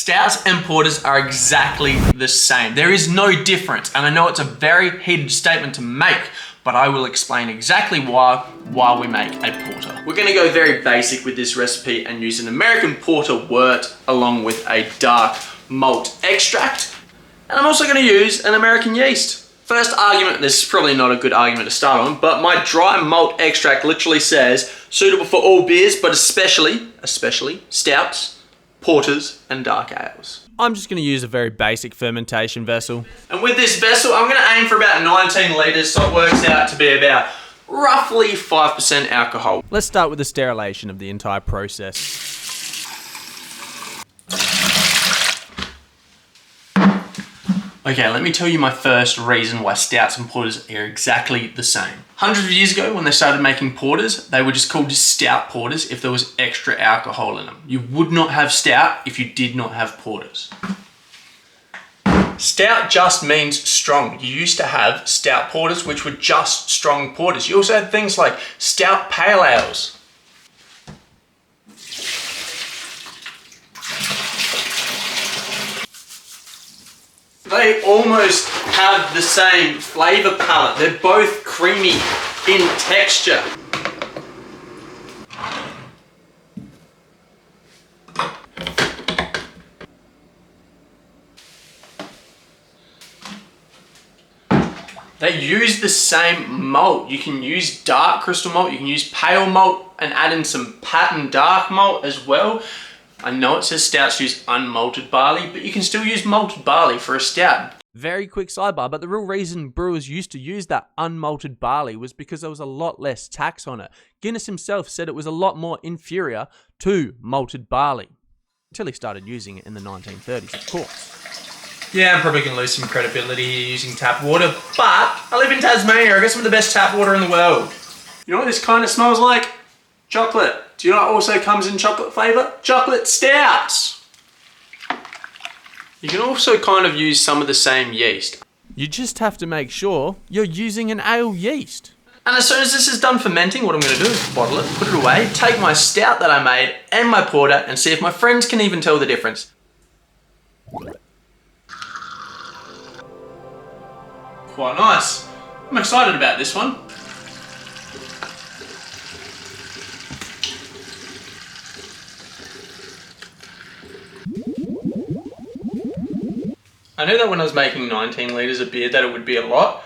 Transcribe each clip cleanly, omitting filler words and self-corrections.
Stouts and porters are exactly the same. There is no difference, and I know it's a very heated statement to make, but I will explain exactly why while we make a porter. We're gonna go very basic with this recipe and use an American porter wort along with a dark malt extract. And I'm also gonna use an American yeast. First argument, this is probably not a good argument to start on, but my dry malt extract literally says suitable for all beers, but especially stouts, porters, and dark ales. I'm just gonna use a very basic fermentation vessel. And with this vessel, I'm gonna aim for about 19 litres, so it works out to be about roughly 5% alcohol. Let's start with the sterilization of the entire process. Okay, let me tell you my first reason why stouts and porters are exactly the same. Hundreds of years ago, when they started making porters, they were just called stout porters if there was extra alcohol in them. You would not have stout if you did not have porters. Stout just means strong. You used to have stout porters, which were just strong porters. You also had things like stout pale ales. They almost have the same flavor palette. They're both creamy in texture. They use the same malt. You can use dark crystal malt, you can use pale malt and add in some patent dark malt as well. I know it says stouts use unmalted barley, but you can still use malted barley for a stout. Very quick sidebar, but the real reason brewers used to use that unmalted barley was because there was a lot less tax on it. Guinness himself said it was a lot more inferior to malted barley. Until he started using it in the 1930s, of course. Yeah, I'm probably going to lose some credibility here using tap water, but I live in Tasmania. I got some of the best tap water in the world. You know what this kind of smells like? Chocolate. Do you know what also comes in chocolate flavour? Chocolate stouts. You can also kind of use some of the same yeast. You just have to make sure you're using an ale yeast. And as soon as this is done fermenting, what I'm going to do is bottle it, put it away, take my stout that I made and my porter and see if my friends can even tell the difference. Quite nice. I'm excited about this one. I knew that when I was making 19 litres of beer that it would be a lot,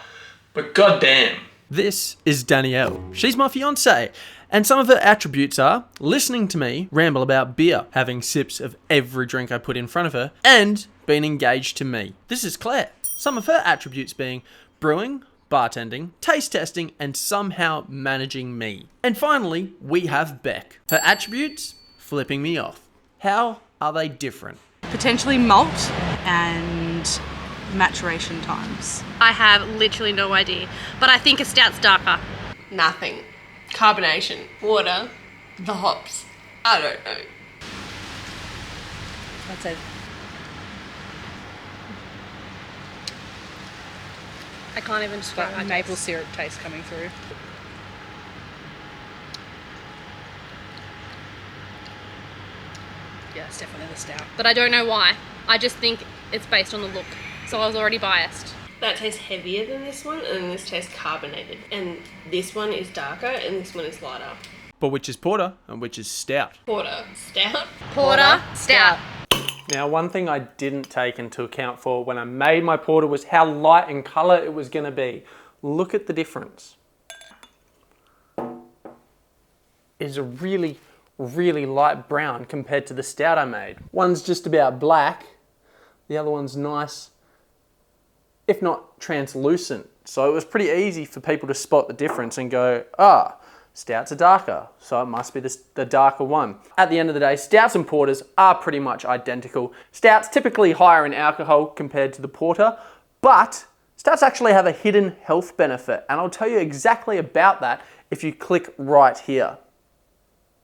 but goddamn. This is Danielle. She's my fiance, and some of her attributes are listening to me ramble about beer, having sips of every drink I put in front of her, and being engaged to me. This is Claire. Some of her attributes being brewing, bartending, taste testing, and somehow managing me. And finally, we have Beck. Her attributes, flipping me off. How are they different? Potentially malt and maturation times. I have literally no idea, but I think a stout's darker. Nothing. Carbonation, water, the hops. I don't know. I'd say I can't even describe that maple syrup taste coming through. Yeah, it's definitely the stout. But I don't know why. I just think it's based on the look. So I was already biased. That tastes heavier than this one, and this tastes carbonated. And this one is darker, and this one is lighter. But which is porter and which is stout? Porter. Stout. Porter, stout. Now, one thing I didn't take into account for when I made my porter was how light in colour it was going to be. Look at the difference. It's a really light brown compared to the stout I made. One's just about black, the other one's nice, if not translucent. So it was pretty easy for people to spot the difference and go, stouts are darker, so it must be the darker one. At the end of the day, stouts and porters are pretty much identical. Stouts typically higher in alcohol compared to the porter, but stouts actually have a hidden health benefit, and I'll tell you exactly about that if you click right here.